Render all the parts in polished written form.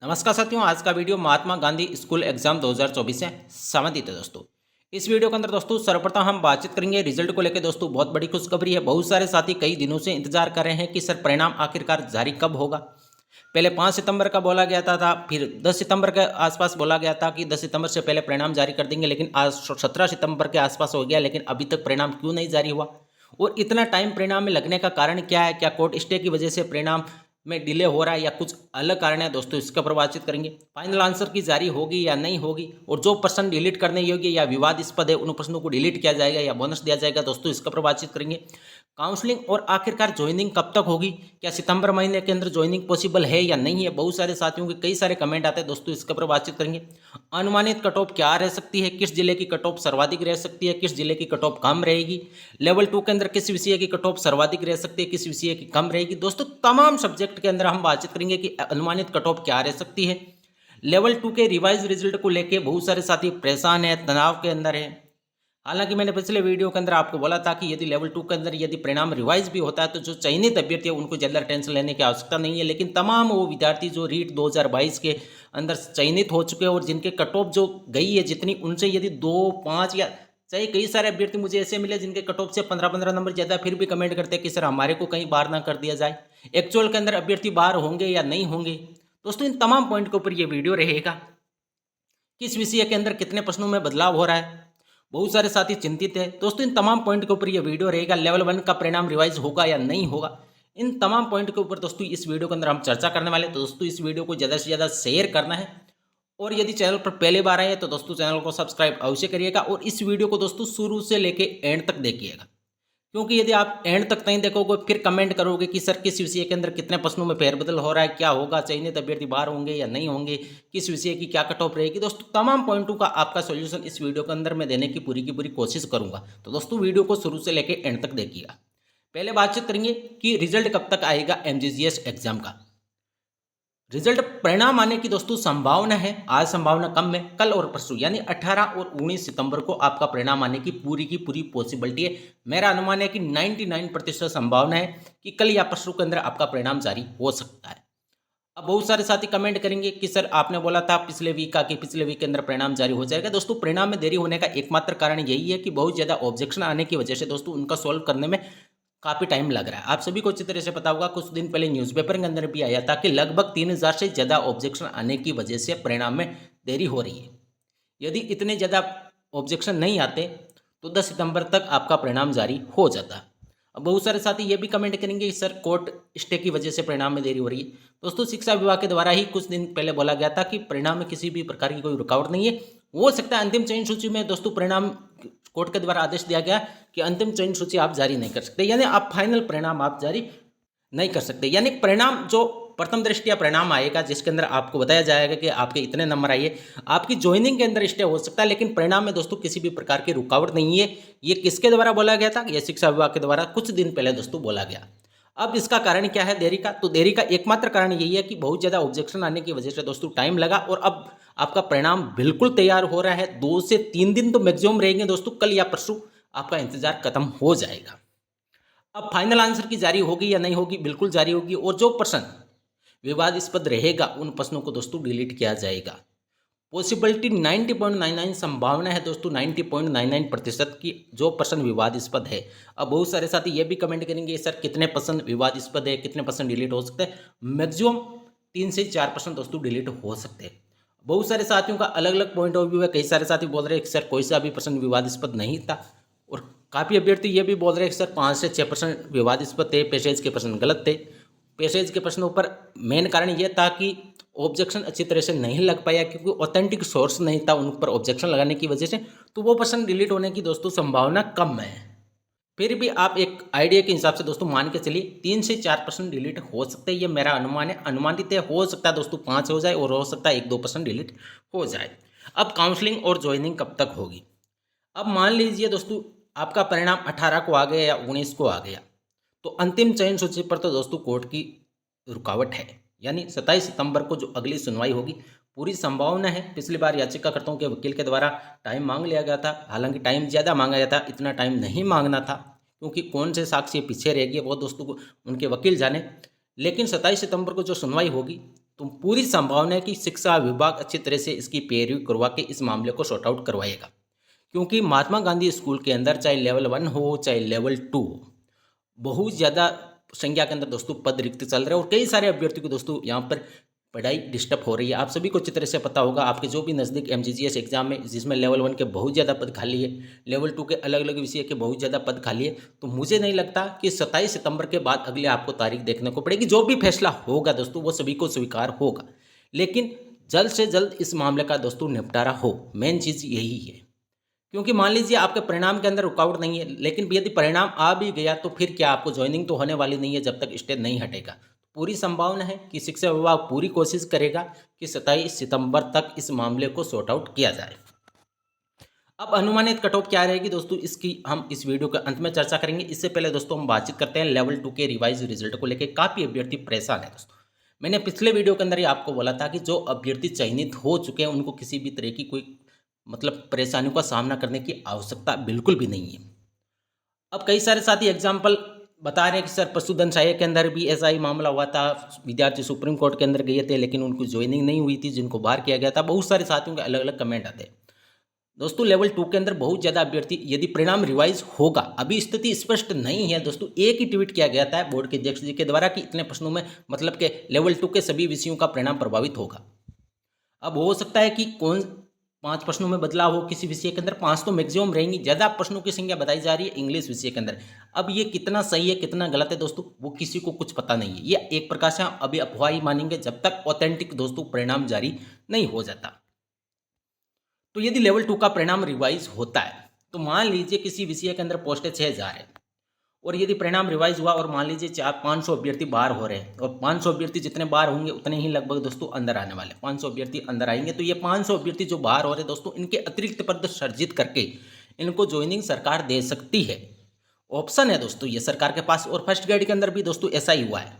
नमस्कार साथियों, आज का video Mahatma Gandhi school exam 2024 से संबंधित है दोस्तों। इस वीडियो के अंदर दोस्तों सर्वप्रथम हम बातचीत करेंगे रिजल्ट को लेकर। दोस्तों बहुत बड़ी खुशखबरी है। बहुत सारे साथी कई दिनों से इंतजार कर रहे हैं कि सर परिणाम आखिरकार जारी कब होगा। पहले 5 सितंबर का बोला गया था, फिर 10 सितंबर के आसपास बोला गया था कि 10 सितंबर से पहले परिणाम जारी कर देंगे, लेकिन आज 17 सितंबर के आसपास हो गया, लेकिन अभी तक परिणाम क्यों नहीं जारी हुआ और इतना टाइम परिणाम में लगने का कारण क्या है? क्या कोर्ट स्टे की वजह से परिणाम में डिले हो रहा है या कुछ अलग कारण है? दोस्तों इसके ऊपर बातचीत करेंगे। फाइनल आंसर की जारी होगी या नहीं होगी, और जो प्रश्न डिलीट करने योग्य या विवादास्पद है उन प्रश्नों को डिलीट किया जाएगा या बोनस दिया जाएगा। दोस्तों इसके ऊपर बातचीत करेंगे। काउंसलिंग और आखिरकार ज्वाइनिंग कब तक होगी? क्या सितंबर महीने के अंदर ज्वाइनिंग पॉसिबल है या नहीं है? बहुत सारे साथियों के कई सारे कमेंट आते हैं। दोस्तों इसके ऊपर बातचीत करेंगे। अनुमानित कट ऑफ क्या रह सकती है? किस जिले की कट ऑफ सर्वाधिक रह सकती है? किस जिले की कट ऑफ कम रहेगी? लेवल 2 के अंदर किस विषय की कट ऑफ सर्वाधिक रह सकती है? किस विषय की कम रहेगी? दोस्तों तमाम सब्जेक्ट के अंदर हम बातचीत करेंगे कि अनुमानित कट ऑफ क्या रह सकती है। लेवल 2 के रिवाइज रिजल्ट को लेके बहुत सारे साथी परेशान है, तनाव के अंदर है। हालांकि मैंने पिछले वीडियो के अंदर आपको बोला था कि यदि लेवल 2 के अंदर यदि परिणाम रिवाइज भी होता है तो जो चयनित अभ्यर्थी है उनको ज़्यादा टेंशन लेने की आवश्यकता नहीं है, लेकिन तमाम वो विद्यार्थी जो रीट 2022 के अंदर चयनित हो चुके हैं और जिनके कट ऑफ जो गई है जितनी, उनसे यदि 2-5 या चाहे कई सारे अभ्यर्थी मुझे ऐसे मिले जिनके कट ऑफ से 15-15 नंबर ज़्यादा, फिर भी कमेंट करते हैं कि सर हमारे को कहीं बाहर ना कर दिया जाए। एक्चुअल के अंदर अभ्यर्थी बाहर होंगे या नहीं होंगे? दोस्तों इन तमाम पॉइंट के ऊपर ये वीडियो रहेगा। किस विषय के अंदर कितने प्रश्नों में बदलाव हो रहा है, बहुत सारे साथी चिंतित है। दोस्तों इन तमाम पॉइंट के ऊपर ये वीडियो रहेगा। लेवल 1 का परिणाम रिवाइज होगा या नहीं होगा, इन तमाम पॉइंट के ऊपर दोस्तों इस वीडियो के अंदर हम चर्चा करने वाले हैं। तो दोस्तों इस वीडियो को ज़्यादा से ज़्यादा शेयर करना है, और यदि चैनल पर पहले बार आए हैं तो दोस्तों चैनल को सब्सक्राइब अवश्य करिएगा और इस वीडियो को दोस्तों शुरू से लेके एंड तक देखिएगा, क्योंकि यदि आप एंड तक नहीं देखोगे फिर कमेंट करोगे कि सर किस विषय के अंदर कितने प्रश्नों में फेरबदल हो रहा है, क्या होगा, चयनित अभ्यर्थी बाहर होंगे या नहीं होंगे, किस विषय की क्या कट ऑफ रहेगी। दोस्तों तमाम पॉइंटों का आपका सॉल्यूशन इस वीडियो के अंदर मैं देने की पूरी कोशिश करूंगा। तो दोस्तों वीडियो को शुरू से लेकर एंड तक देखिएगा। पहले बातचीत करेंगे कि रिजल्ट कब तक आएगा एमजीजीएस एग्जाम का। रिजल्ट परिणाम आने की दोस्तों संभावना है, आज संभावना कम है, कल और परसों यानी 18 और 19 सितंबर को आपका परिणाम आने की पूरी पॉसिबिलिटी है। मेरा अनुमान है कि 99% संभावना है कि कल या परसों के अंदर आपका परिणाम जारी हो सकता है। अब बहुत सारे साथी कमेंट करेंगे कि सर आपने बोला था पिछले वीक का कि पिछले वीक के अंदर परिणाम जारी हो जाएगा। दोस्तों परिणाम में देरी होने का एकमात्र कारण यही है कि बहुत ज़्यादा ऑब्जेक्शन आने की वजह से दोस्तों उनका सॉल्व करने में काफ़ी टाइम लग रहा है। आप सभी को अच्छी तरह से पता होगा, कुछ दिन पहले न्यूज़पेपर के अंदर भी आया था कि लगभग 3000 से ज़्यादा ऑब्जेक्शन आने की वजह से परिणाम में देरी हो रही है। यदि इतने ज़्यादा ऑब्जेक्शन नहीं आते तो 10 सितंबर तक आपका परिणाम जारी हो जाता। अब बहुत सारे साथी ये भी कमेंट करेंगे कि सर कोर्ट स्टे की वजह से परिणाम में देरी हो रही है। दोस्तों शिक्षा विभाग के द्वारा ही कुछ दिन पहले बोला गया था कि परिणाम में किसी भी प्रकार की कोई रुकावट नहीं है। हो सकता है अंतिम चयन सूची में दोस्तों परिणाम कोर्ट के द्वारा आदेश दिया गया कि अंतिम चयन सूची आप जारी नहीं कर सकते, यानी आप फाइनल परिणाम आप जारी नहीं कर सकते। यानी परिणाम जो प्रथम दृष्टिया परिणाम आएगा जिसके अंदर आपको बताया जाएगा कि आपके इतने नंबर आइए, आपकी ज्वाइनिंग के अंदर स्टे हो सकता है, लेकिन परिणाम में दोस्तों किसी भी प्रकार की रुकावट नहीं है। ये किसके द्वारा बोला गया था? ये शिक्षा विभाग के द्वारा कुछ दिन पहले दोस्तों बोला गया। अब इसका कारण क्या है देरी का? तो देरी का एकमात्र कारण यही है कि बहुत ज़्यादा ऑब्जेक्शन आने की वजह से दोस्तों टाइम लगा, और अब आपका परिणाम बिल्कुल तैयार हो रहा है। 2 से 3 दिन तो मैक्सिमम रहेंगे दोस्तों, कल या परसों आपका इंतजार खत्म हो जाएगा। अब फाइनल आंसर की जारी होगी या नहीं होगी? बिल्कुल जारी होगी, और जो प्रश्न विवादास्पद रहेगा उन प्रश्नों को दोस्तों डिलीट किया जाएगा। पॉसिबिलिटी 90.99 संभावना है दोस्तों, 90.99% की जो प्रश्न विवादास्पद है। अब बहुत सारे साथी ये भी कमेंट करेंगे सर कितने प्रश्न विवादास्पद है, कितने प्रश्न डिलीट हो सकते हैं? मैक्सिमम 3 से 4% दोस्तों डिलीट हो सकते हैं। बहुत सारे साथियों का अलग अलग पॉइंट ऑफ व्यू है। कई सारे साथी बोल रहे हैं कि सर कोई सा भी प्रश्न विवादास्पद नहीं था, और काफ़ी अभ्यर्थी ये भी बोल रहे हैं कि सर 5 से 6% विवादास्पद थे, पैसेज के प्रश्न गलत थे। पैसेज के प्रश्नों पर मेन कारण यह था कि ऑब्जेक्शन अच्छी तरह से नहीं लग पाया, क्योंकि ऑथेंटिक सोर्स नहीं था उन पर ऑब्जेक्शन लगाने की वजह से, तो वो प्रश्न डिलीट होने की दोस्तों संभावना कम है। फिर भी आप एक आइडिया के हिसाब से दोस्तों मान के चलिए 3 से 4% डिलीट हो सकते हैं। ये मेरा अनुमान है, अनुमानित है। हो सकता है दोस्तों 5 हो जाए, और हो सकता है 1-2% डिलीट हो जाए। अब काउंसलिंग और ज्वाइनिंग कब तक होगी? अब मान लीजिए दोस्तों आपका परिणाम 18 को आ गया या 19 को आ गया, तो अंतिम चयन सूची पर तो दोस्तों कोर्ट की रुकावट है, यानी 27 सितंबर को जो अगली सुनवाई होगी पूरी संभावना है। पिछली बार याचिकाकर्ताओं के वकील के द्वारा टाइम मांग लिया गया था, हालांकि टाइम ज़्यादा मांगा गया था, इतना टाइम नहीं मांगना था, क्योंकि कौन से साक्ष्य पीछे रह गए वो दोस्तों को उनके वकील जाने। लेकिन 27 सितंबर को जो सुनवाई होगी तो पूरी संभावना है कि शिक्षा विभाग अच्छी तरह से इसकी पैरवी करवा के इस मामले को सॉर्ट आउट करवाएगा, क्योंकि महात्मा गांधी स्कूल के अंदर चाहे लेवल 1 हो चाहे लेवल 2 हो, बहुत ज़्यादा संख्या के अंदर दोस्तों पद रिक्त चल रहे हैं और कई सारे अभ्यर्थियों को दोस्तों यहाँ पर पढ़ाई डिस्टर्ब हो रही है। आप सभी को अच्छी तरह से पता होगा, आपके जो भी नज़दीक एमजीजीएस एग्जाम है जिसमें लेवल 1 के बहुत ज़्यादा पद खाली है, लेवल 2 के अलग अलग विषय के बहुत ज़्यादा पद खाली है। तो मुझे नहीं लगता कि 27 सितंबर के बाद अगले आपको तारीख देखने को पड़ेगी। जो भी फैसला होगा दोस्तों वो सभी को स्वीकार होगा, लेकिन जल्द से जल्द इस मामले का दोस्तों निपटारा हो, मेन चीज़ यही है। क्योंकि मान लीजिए आपके परिणाम के अंदर रुकावट नहीं है, लेकिन यदि परिणाम आ भी गया तो फिर क्या, आपको ज्वाइनिंग तो होने वाली नहीं है जब तक स्टे नहीं हटेगा। पूरी संभावना है कि शिक्षा विभाग पूरी कोशिश करेगा कि 27 सितंबर तक इस मामले को सॉर्ट आउट किया जाए। अब अनुमानित कट ऑफ क्या रहेगी दोस्तों, इसकी हम इस वीडियो के अंत में चर्चा करेंगे। इससे पहले दोस्तों हम बातचीत करते हैं लेवल 2 के रिवाइज रिजल्ट को लेकर। काफ़ी अभ्यर्थी परेशान है दोस्तों। मैंने पिछले वीडियो के अंदर ही आपको बोला था कि जो अभ्यर्थी चयनित हो चुके हैं उनको किसी भी तरह की कोई परेशानियों का सामना करने की आवश्यकता बिल्कुल भी नहीं है। अब कई सारे साथी एग्जाम्पल बता रहे हैं कि सर पशुधन सहायक के अंदर भी ऐसा ही मामला हुआ था, विद्यार्थी सुप्रीम कोर्ट के अंदर गए थे लेकिन उनको ज्वाइनिंग नहीं हुई थी, जिनको बाहर किया गया था। बहुत सारे साथियों के अलग अलग कमेंट आते हैं दोस्तों। लेवल 2 के अंदर बहुत ज़्यादा अभ्यर्थी, यदि परिणाम रिवाइज होगा, अभी स्थिति स्पष्ट नहीं है दोस्तों। एक ही ट्वीट किया गया था बोर्ड के अध्यक्ष जी के द्वारा कि इतने प्रश्नों में के लेवल 2 के सभी विषयों का परिणाम प्रभावित होगा। अब हो सकता है कि कौन 5 प्रश्नों में बदलाव हो किसी विषय के अंदर, 5 तो मैक्सिमम रहेंगी। ज़्यादा प्रश्नों की संख्या बताई जा रही है इंग्लिश विषय के अंदर। अब ये कितना सही है कितना गलत है दोस्तों, वो किसी को कुछ पता नहीं है। ये एक प्रकार से अभी अफवाह ही मानेंगे जब तक ऑथेंटिक दोस्तों परिणाम जारी नहीं हो जाता। तो यदि लेवल 2 का परिणाम रिवाइज होता है तो मान लीजिए किसी विषय के अंदर पोस्टें 6000 है और यदि परिणाम रिवाइज हुआ और मान लीजिए 500 अभ्यर्थी बाहर हो रहे हैं और 500 अभ्यर्थी जितने बाहर होंगे उतने ही लगभग दोस्तों अंदर आने वाले, 500 अभ्यर्थी अंदर आएंगे। तो ये 500 अभ्यर्थी जो बाहर हो रहे हैं दोस्तों, इनके अतिरिक्त पद सर्जित करके इनको ज्वाइनिंग सरकार दे सकती है। ऑप्शन है दोस्तों ये सरकार के पास, और फर्स्ट ग्रेड के अंदर भी दोस्तों ऐसा ही हुआ है।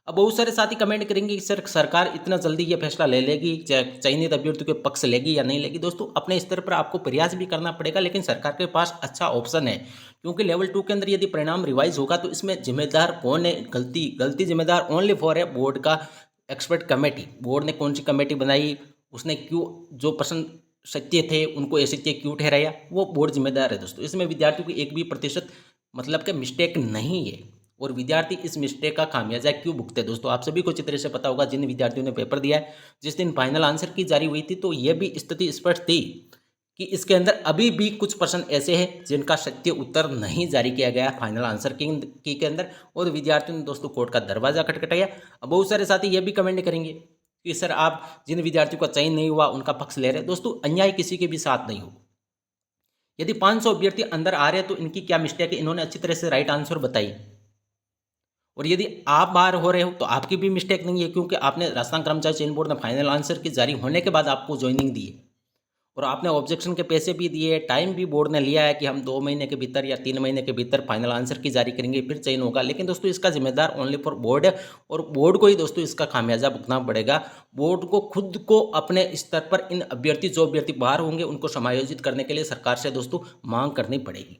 अब बहुत सारे साथी कमेंट करेंगे कि सर सरकार इतना जल्दी ये फैसला ले लेगी, चयनित अभ्यर्थियों के पक्ष लेगी या नहीं लेगी। दोस्तों अपने स्तर पर आपको प्रयास भी करना पड़ेगा, लेकिन सरकार के पास अच्छा ऑप्शन है। क्योंकि लेवल 2 के अंदर यदि परिणाम रिवाइज होगा तो इसमें जिम्मेदार कौन है, गलती जिम्मेदार ओनली फॉर है बोर्ड का एक्सपर्ट कमेटी। बोर्ड ने कौन सी कमेटी बनाई, उसने क्यों जो प्रश्न सत्य थे उनको असत्य क्यों ठहराया, वो बोर्ड जिम्मेदार है दोस्तों। इसमें विद्यार्थियों की एक भी प्रतिशत के मिस्टेक नहीं है, और विद्यार्थी इस मिस्टेक का खामियाजा क्यों भुगते हैं दोस्तों, आप सभी को अच्छी तरह से पता होगा। जिन विद्यार्थियों ने पेपर दिया है, जिस दिन फाइनल आंसर की जारी हुई थी तो यह भी स्थिति स्पष्ट थी कि इसके अंदर अभी भी कुछ प्रश्न ऐसे हैं जिनका सत्य उत्तर नहीं जारी किया गया फाइनल आंसर की के अंदर, और विद्यार्थियों ने दोस्तों कोर्ट का दरवाजा खटखटाया। अब बहुत सारे साथी ये भी कमेंट करेंगे कि सर आप जिन विद्यार्थियों का चयन नहीं हुआ उनका पक्ष ले रहे हैं। दोस्तों अन्याय किसी के भी साथ नहीं हो। यदि 500 अभ्यर्थी अंदर आ रहे हैं तो इनकी क्या मिस्टेक है, इन्होंने अच्छी तरह से राइट आंसर बताई। और यदि आप बाहर हो रहे हो तो आपकी भी मिस्टेक नहीं है, क्योंकि आपने राजस्थान कर्मचारी चयन बोर्ड ने फाइनल आंसर की जारी होने के बाद आपको ज्वाइनिंग दी है, और आपने ऑब्जेक्शन के पैसे भी दिए, टाइम भी बोर्ड ने लिया है कि हम 2 महीने के भीतर या 3 महीने के भीतर फाइनल आंसर की जारी करेंगे, फिर चयन होगा। लेकिन दोस्तों इसका जिम्मेदार ओनली फॉर बोर्ड है, और बोर्ड को ही दोस्तों इसका खामियाजा भुगतना पड़ेगा। बोर्ड को खुद को अपने स्तर पर इन जो अभ्यर्थी बाहर होंगे उनको समायोजित करने के लिए सरकार से दोस्तों मांग करनी पड़ेगी।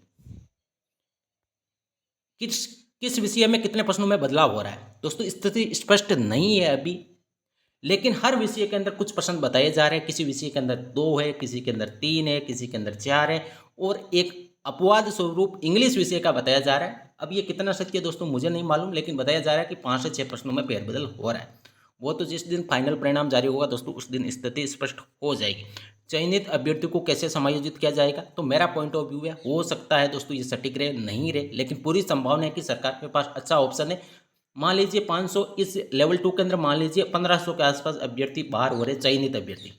किस विषय में कितने प्रश्नों में बदलाव हो रहा है दोस्तों, स्थिति स्पष्ट नहीं है अभी, लेकिन हर विषय के अंदर कुछ प्रश्न बताए जा रहे हैं। किसी विषय के अंदर 2 है, किसी के अंदर 3 है, किसी के अंदर 4 है, और एक अपवाद स्वरूप इंग्लिश विषय का बताया जा रहा है। अब ये कितना सत्य है दोस्तों मुझे नहीं मालूम, लेकिन बताया जा रहा है कि 5 से 6 प्रश्नों में फेरबदल हो रहा है। वो तो जिस दिन फाइनल परिणाम जारी होगा दोस्तों उस दिन स्थिति स्पष्ट हो जाएगी। चयनित अभ्यर्थी को कैसे समायोजित किया जाएगा, तो मेरा पॉइंट ऑफ व्यू है, हो सकता है दोस्तों ये सटीक रहे नहीं रहे, लेकिन पूरी संभावना है कि सरकार के पास अच्छा ऑप्शन है। मान लीजिए 500, इस लेवल 2 के अंदर मान लीजिए 1500 के आसपास अभ्यर्थी बाहर हो रहे चयनित अभ्यर्थी,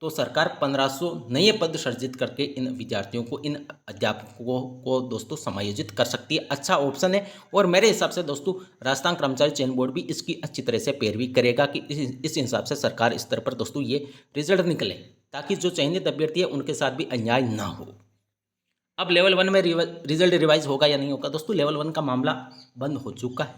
तो सरकार 1500 नए पद सृजित करके इन विद्यार्थियों को, इन अध्यापकों को दोस्तों समायोजित कर सकती है। अच्छा ऑप्शन है, और मेरे हिसाब से दोस्तों राजस्थान कर्मचारी चयन बोर्ड भी इसकी अच्छी तरह से पैरवी करेगा कि इस हिसाब से सरकार स्तर पर दोस्तों ये रिजल्ट निकले, ताकि जो चयनित अभ्यर्थी है उनके साथ भी अन्याय ना हो। अब लेवल 1 में रिजल्ट रिवाइज होगा या नहीं होगा दोस्तों, लेवल 1 का मामला बंद हो चुका है।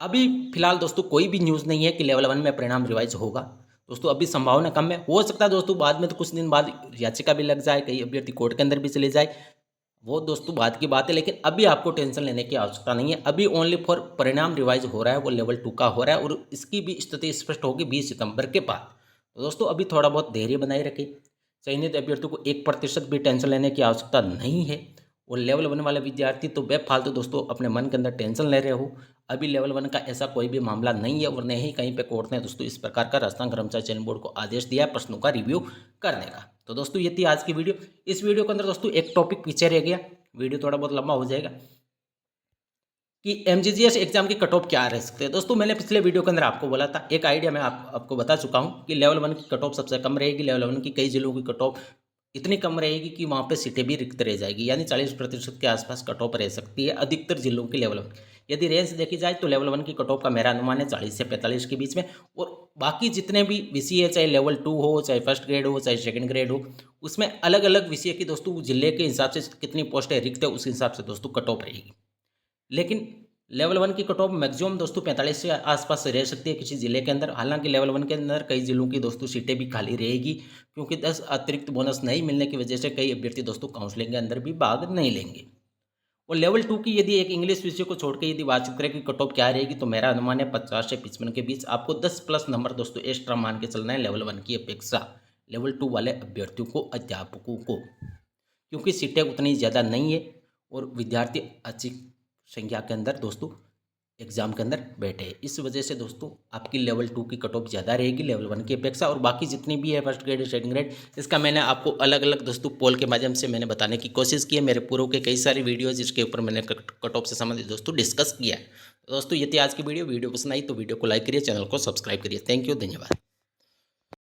अभी फिलहाल दोस्तों कोई भी न्यूज़ नहीं है कि लेवल 1 में परिणाम रिवाइज होगा दोस्तों, अभी संभावना कम है। हो सकता है दोस्तों बाद में तो कुछ दिन बाद याचिका भी लग जाए, कई अभ्यर्थी कोर्ट के अंदर भी चले जाए, वो दोस्तों बात की बात है, लेकिन अभी आपको टेंशन लेने की आवश्यकता नहीं है। अभी ओनली फॉर परिणाम रिवाइज हो रहा है, वो लेवल 2 का हो रहा है और इसकी भी स्थिति स्पष्ट होगी 20 सितंबर के बाद। तो दोस्तों अभी थोड़ा बहुत धैर्य बनाए रखें। चयनित अभ्यर्थियों को 1% भी टेंशन लेने की आवश्यकता नहीं है। और लेवल 1 वाले विद्यार्थी तो बेफालतू दोस्तों अपने मन के अंदर टेंशन ले रहे हो। अभी लेवल 1 का ऐसा कोई भी मामला नहीं है और न ही कहीं पे कोर्ट ने दोस्तों इस प्रकार का राजस्थान कर्मचारी चयन बोर्ड को आदेश दिया है प्रश्नों का रिव्यू करने का। तो दोस्तों ये थी आज की वीडियो। इस वीडियो के अंदर दोस्तों एक टॉपिक पीछे रह गया, वीडियो थोड़ा बहुत लंबा हो जाएगा, कि एमजीजीएस एग्जाम की कट ऑफ क्या रह सकते हैं। दोस्तों मैंने पिछले वीडियो के अंदर आपको बोला था, एक आइडिया मैं आपको बता चुका हूं कि लेवल 1 की कट ऑफ सबसे कम रहेगी। लेवल 1 की कई जिलों की कट ऑफ इतनी कम रहेगी कि वहाँ पे सीटें भी रिक्त रह जाएगी, यानी 40% के आसपास कट ऑफ रह सकती है अधिकतर जिलों की लेवल 1। यदि रेंज देखी जाए तो लेवल 1 की कट ऑफ का मेरा अनुमान है 40 से 45 के बीच में। और बाकी जितने भी विषय है, चाहे लेवल 2 हो, चाहे फर्स्ट ग्रेड हो, चाहे सेकंड ग्रेड हो, उसमें अलग अलग विषय की दोस्तों जिले के हिसाब से कितनी पोस्टें रिक्त है उस हिसाब से दोस्तों कट ऑफ रहेगी। लेकिन लेवल 1 की कट ऑफ मैक्सिमम दोस्तों 45 से आसपास रह सकती है किसी जिले के अंदर। हालांकि लेवल 1 के अंदर कई जिलों की दोस्तों सीटें भी खाली रहेगी, क्योंकि 10 अतिरिक्त बोनस नहीं मिलने की वजह से कई अभ्यर्थी दोस्तों काउंसलिंग के अंदर भी भाग नहीं लेंगे। और लेवल 2 की यदि एक इंग्लिश विषय को छोड़ के यदि बातचीत करें कि कट ऑफ क्या रहेगी, तो मेरा अनुमान है 50 से 55 के बीच। आपको 10 प्लस नंबर दोस्तों एक्स्ट्रा मान के चलना है लेवल 1 की अपेक्षा लेवल 2 वाले अभ्यर्थियों को, अध्यापकों को, क्योंकि सीटें उतनी ज़्यादा नहीं है और विद्यार्थी अच्छी संख्या के अंदर दोस्तों एग्जाम के अंदर बैठे हैं। इस वजह से दोस्तों आपकी लेवल 2 की कट ऑफ ज़्यादा रहेगी लेवल 1 की अपेक्षा। और बाकी जितनी भी है फर्स्ट ग्रेड सेकंड ग्रेड, इसका मैंने आपको अलग अलग दोस्तों पोल के माध्यम से मैंने बताने की कोशिश की है। मेरे पूर्व के कई सारी वीडियोज़ जिसके ऊपर मैंने कट ऑफ से संबंधित दोस्तों डिस्कस किया है। दोस्तों ये थी आज की वीडियो पसंद आई तो वीडियो को लाइक करिए, चैनल को सब्सक्राइब करिए। थैंक यू, धन्यवाद।